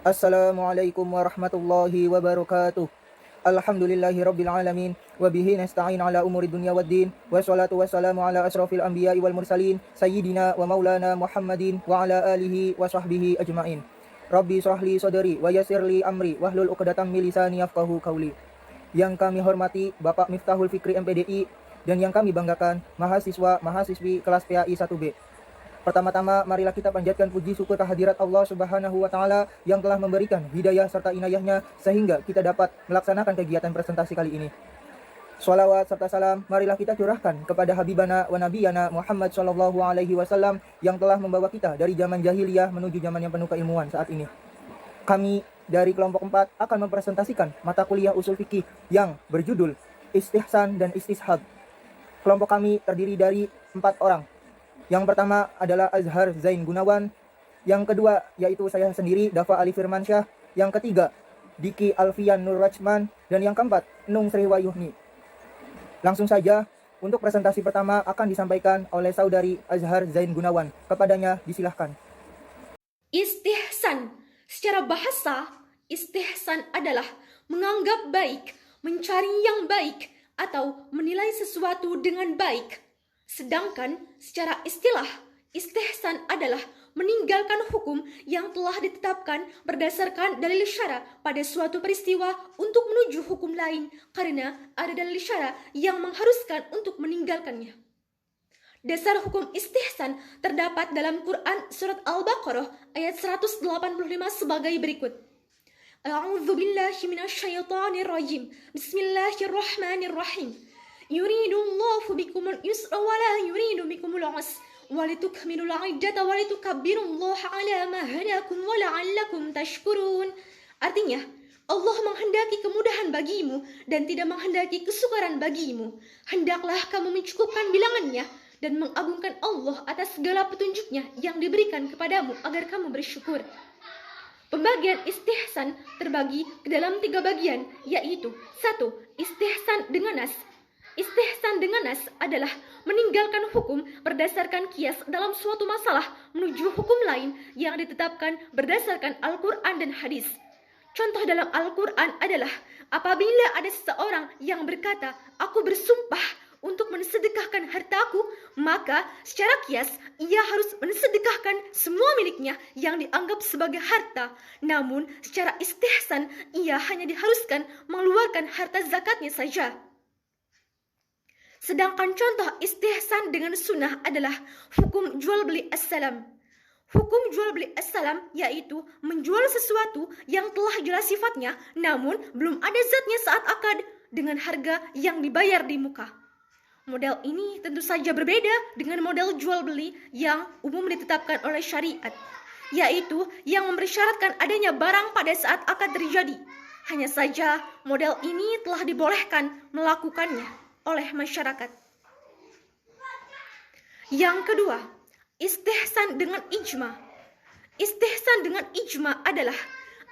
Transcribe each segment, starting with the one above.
Assalamualaikum warahmatullahi wabarakatuh. Alhamdulillahi rabbil alamin wa bihi nasta'in ala umuri dunya waddin wassalatu wassalamu ala asrafil anbiya'i wal mursalin sayyidina wa maulana Muhammadin wa ala alihi wa sahbihi ajmain. Rabbi shrahli sadri wa yassirli amri wahlul 'uqdatam min lisani yafqahu qawli. Yang kami hormati Bapak Miftahul Fikri MPDI dan yang kami banggakan mahasiswa-mahasiswi kelas PAI 1B. Pertama-tama, marilah kita panjatkan puji syukur kehadirat Allah Subhanahu wa Ta'ala yang telah memberikan hidayah serta inayahnya sehingga kita dapat melaksanakan kegiatan presentasi kali ini. Shalawat serta salam marilah kita curahkan kepada Habibana wa Nabiyana Muhammad Sallallahu Alaihi Wasallam yang telah membawa kita dari zaman jahiliyah menuju zaman yang penuh keilmuan saat ini. Kami dari kelompok 4 akan mempresentasikan mata kuliah usul fikih yang berjudul Istihsan dan Istishab. Kelompok kami terdiri dari 4 orang. Yang pertama adalah Azhar Zain Gunawan. Yang kedua yaitu saya sendiri, Dafa Ali Firmansyah. Yang ketiga Diki Alfian Nur Rachman. Dan yang keempat Nung Sri Wayuhni. Langsung saja, untuk presentasi pertama akan disampaikan oleh saudari Azhar Zain Gunawan. Kepadanya disilahkan. Istihsan. Secara bahasa, istihsan adalah menganggap baik, mencari yang baik, atau menilai sesuatu dengan baik. Sedangkan secara istilah, istihsan adalah meninggalkan hukum yang telah ditetapkan berdasarkan dalil syara pada suatu peristiwa untuk menuju hukum lain karena ada dalil syara yang mengharuskan untuk meninggalkannya. Dasar hukum istihsan terdapat dalam Quran surat Al-Baqarah ayat 185 sebagai berikut. A'udzu billahi minasyaitonir rajim. Bismillahirrahmanirrahim. Yuridullahu bikumul yusra wa la yuridu bikumul usra walitukmilul iddata walitukabbirullaha ala ma hadakum wa la'allakum tashkurun. Artinya, Allah menghendaki kemudahan bagimu dan tidak menghendaki kesukaran bagimu. Hendaklah kamu mencukupkan bilangannya dan mengagungkan Allah atas segala petunjuknya yang diberikan kepadamu agar kamu bersyukur. Pembagian istihsan terbagi ke dalam 3 bagian, yaitu 1. Istihsan dengan nas. Istihsan dengan nas adalah meninggalkan hukum berdasarkan kias dalam suatu masalah menuju hukum lain yang ditetapkan berdasarkan Al-Quran dan hadis. Contoh dalam Al-Quran adalah apabila ada seseorang yang berkata, aku bersumpah untuk mensedekahkan hartaku, maka secara kias ia harus mensedekahkan semua miliknya yang dianggap sebagai harta. Namun secara istihsan ia hanya diharuskan mengeluarkan harta zakatnya saja. Sedangkan contoh istihsan dengan sunnah adalah hukum jual beli as-salam. Hukum jual beli as-salam yaitu menjual sesuatu yang telah jelas sifatnya namun belum ada zatnya saat akad dengan harga yang dibayar di muka. Model ini tentu saja berbeda dengan model jual beli yang umum ditetapkan oleh syariat, yaitu yang mempersyaratkan adanya barang pada saat akad terjadi. Hanya saja model ini telah dibolehkan melakukannya oleh masyarakat. Yang kedua, istihsan dengan ijma. Istihsan dengan ijma adalah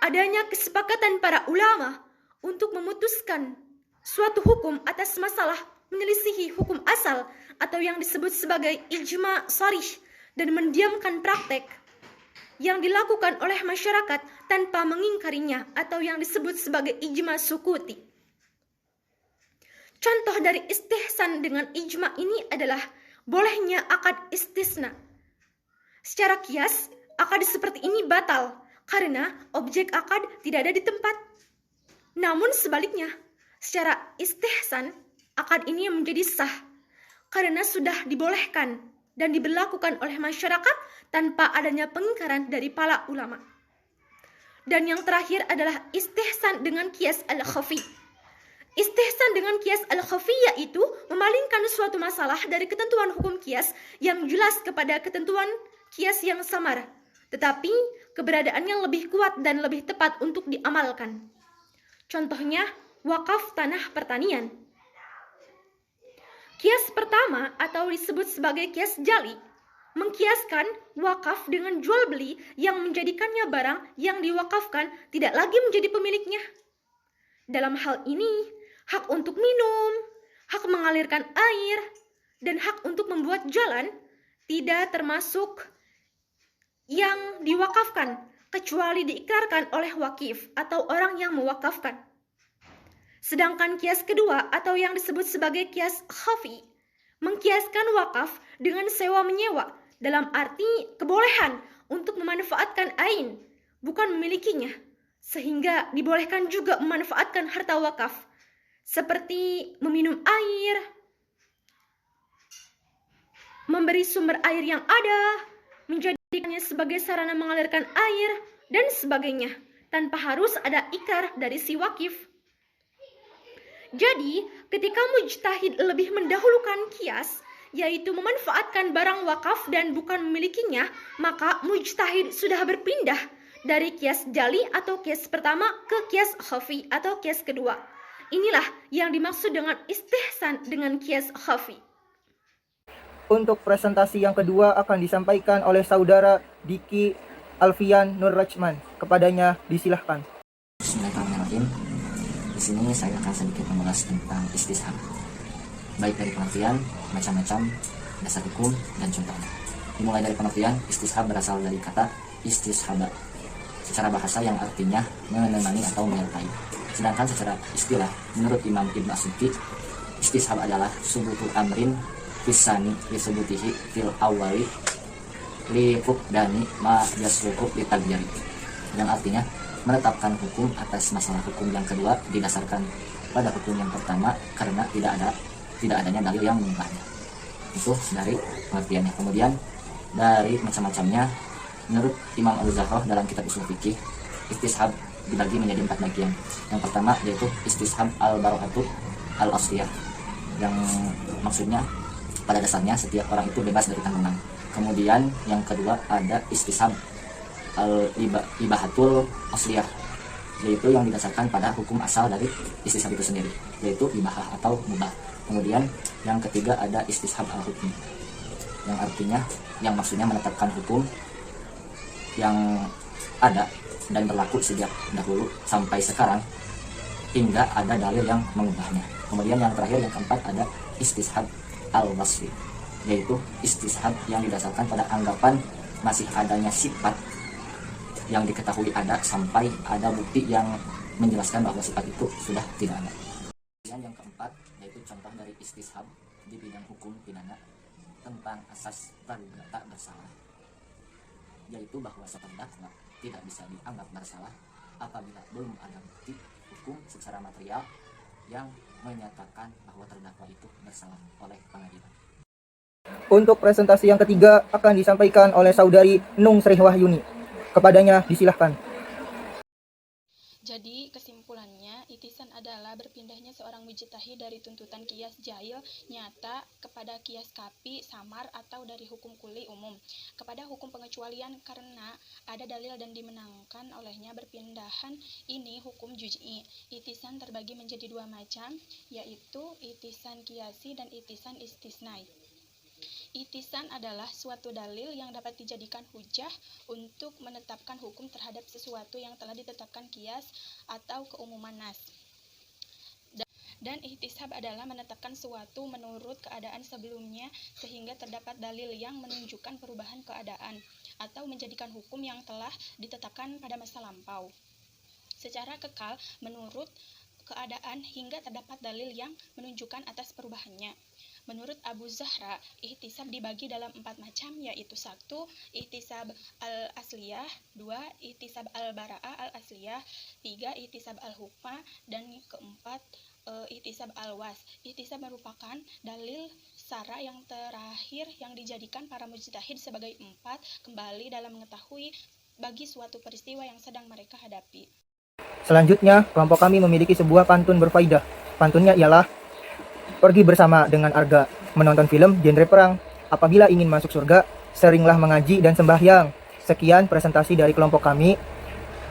adanya kesepakatan para ulama untuk memutuskan suatu hukum atas masalah menyelisihi hukum asal atau yang disebut sebagai ijma sharih dan mendiamkan praktek yang dilakukan oleh masyarakat tanpa mengingkarinya atau yang disebut sebagai ijma sukuti. Contoh dari istihsan dengan ijma ini adalah bolehnya akad istisna. Secara kias, akad seperti ini batal karena objek akad tidak ada di tempat. Namun sebaliknya, secara istihsan, akad ini menjadi sah karena sudah dibolehkan dan diberlakukan oleh masyarakat tanpa adanya pengingkaran dari para ulama. Dan yang terakhir adalah istihsan dengan kias al-khafi. Istihsan dengan kias al-khafi yaitu memalingkan suatu masalah dari ketentuan hukum kias yang jelas kepada ketentuan kias yang samar, tetapi keberadaannya lebih kuat dan lebih tepat untuk diamalkan. Contohnya, wakaf tanah pertanian. Kias pertama atau disebut sebagai kias jali mengkiaskan wakaf dengan jual beli yang menjadikannya barang yang diwakafkan tidak lagi menjadi pemiliknya. Dalam hal ini, hak untuk minum, hak mengalirkan air, dan hak untuk membuat jalan tidak termasuk yang diwakafkan kecuali diikrarkan oleh wakif atau orang yang mewakafkan. Sedangkan kias kedua atau yang disebut sebagai kias khafi mengkiaskan wakaf dengan sewa menyewa dalam arti kebolehan untuk memanfaatkan ain, bukan memilikinya, sehingga dibolehkan juga memanfaatkan harta wakaf seperti meminum air, memberi sumber air yang ada, menjadikannya sebagai sarana mengalirkan air, dan sebagainya, tanpa harus ada ikrar dari si wakif. Jadi, ketika mujtahid lebih mendahulukan kias, yaitu memanfaatkan barang wakaf dan bukan memilikinya, maka mujtahid sudah berpindah dari kias jali atau kias pertama ke kias khafi atau kias kedua. Inilah yang dimaksud dengan istihsan dengan kias khafi. Untuk presentasi yang kedua akan disampaikan oleh saudara Diki Alfian Nur Rajman. Kepadanya disilahkan. Bismillahirrahmanirrahim. Di sini saya akan sedikit membahas tentang istishab, baik dari pengertian, macam-macam, dasar hukum, dan contohnya. Dimulai dari pengertian, istishab berasal dari kata istishaba, secara bahasa yang artinya menemani atau menyertai. Sedangkan secara istilah, menurut Imam Ibn As-Sibki, istishab adalah subutu amrin fisani disebutihi fil awali li fuqdani ma yasluku li tagyari, yang artinya menetapkan hukum atas masalah hukum yang kedua didasarkan pada hukum yang pertama karena tidak adanya dalil yang mengubahnya. Itu dari pengertiannya. Kemudian dari macam-macamnya, menurut Imam Al-Zahroh dalam kitab Ushul Fiqih, istishab dibagi menjadi 4 bagian. Yang pertama yaitu istishab al-baro'atu al-asliyah, yang maksudnya pada dasarnya setiap orang itu bebas dari tanggungan. Kemudian yang kedua ada istishab al-ibahatul asliyah, yaitu yang didasarkan pada hukum asal dari istishab itu sendiri, yaitu ibahah atau mubah. Kemudian yang ketiga ada istishab al-hukmi, yang artinya yang maksudnya menetapkan hukum yang ada dan berlaku sejak dahulu sampai sekarang hingga ada dalil yang mengubahnya. Kemudian yang terakhir, yang keempat, ada istishab al-wasfi, yaitu istishab yang didasarkan pada anggapan masih adanya sifat yang diketahui ada sampai ada bukti yang menjelaskan bahwa sifat itu sudah tidak ada. Dan yang keempat yaitu contoh dari istishab di bidang hukum pidana tentang asas praduga tak bersalah, yaitu bahwa terdakwa tidak bisa dianggap bersalah apabila belum ada bukti hukum secara material yang menyatakan bahwa terdakwa itu bersalah oleh pengadilan. Untuk presentasi yang ketiga akan disampaikan oleh saudari Nung Sri Wahyuni. Kepadanya disilahkan. Jadi kesimpulannya, itisan adalah berpindahnya seorang mujtahid dari tuntutan kias jahil nyata kepada kias kapi samar atau dari hukum kuli umum kepada hukum pengecualian karena ada dalil dan dimenangkan olehnya berpindahan ini hukum juz'i. Itisan terbagi menjadi 2 macam, yaitu itisan kiasi dan itisan istisnai. Itisan adalah suatu dalil yang dapat dijadikan hujah untuk menetapkan hukum terhadap sesuatu yang telah ditetapkan kias atau keumuman nas. Dan ihtisab adalah menetapkan suatu menurut keadaan sebelumnya sehingga terdapat dalil yang menunjukkan perubahan keadaan atau menjadikan hukum yang telah ditetapkan pada masa lampau secara kekal menurut keadaan hingga terdapat dalil yang menunjukkan atas perubahannya. Menurut Abu Zahra, ihtisab dibagi dalam 4 macam, yaitu 1. Ihtisab al-asliyah, 2. Ihtisab al-bara'ah al-asliyah, 3. Ihtisab al-hukmah, dan keempat, ihtisab al-was. Ihtisab merupakan dalil sara yang terakhir yang dijadikan para mujtahid sebagai 4 kembali dalam mengetahui bagi suatu peristiwa yang sedang mereka hadapi. Selanjutnya, kelompok kami memiliki sebuah pantun berfaedah. Pantunnya ialah: pergi bersama dengan Arga menonton film genre perang. Apabila ingin masuk surga, seringlah mengaji dan sembahyang. Sekian presentasi dari kelompok kami.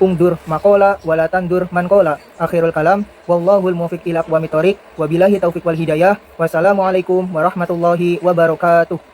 Ungdur makola walatandur mankola. Akhirul kalam. Wallahul muwaffiq ila aqwamit thoriq. Wabillahi taufiq wal hidayah. Wassalamualaikum warahmatullahi wabarakatuh.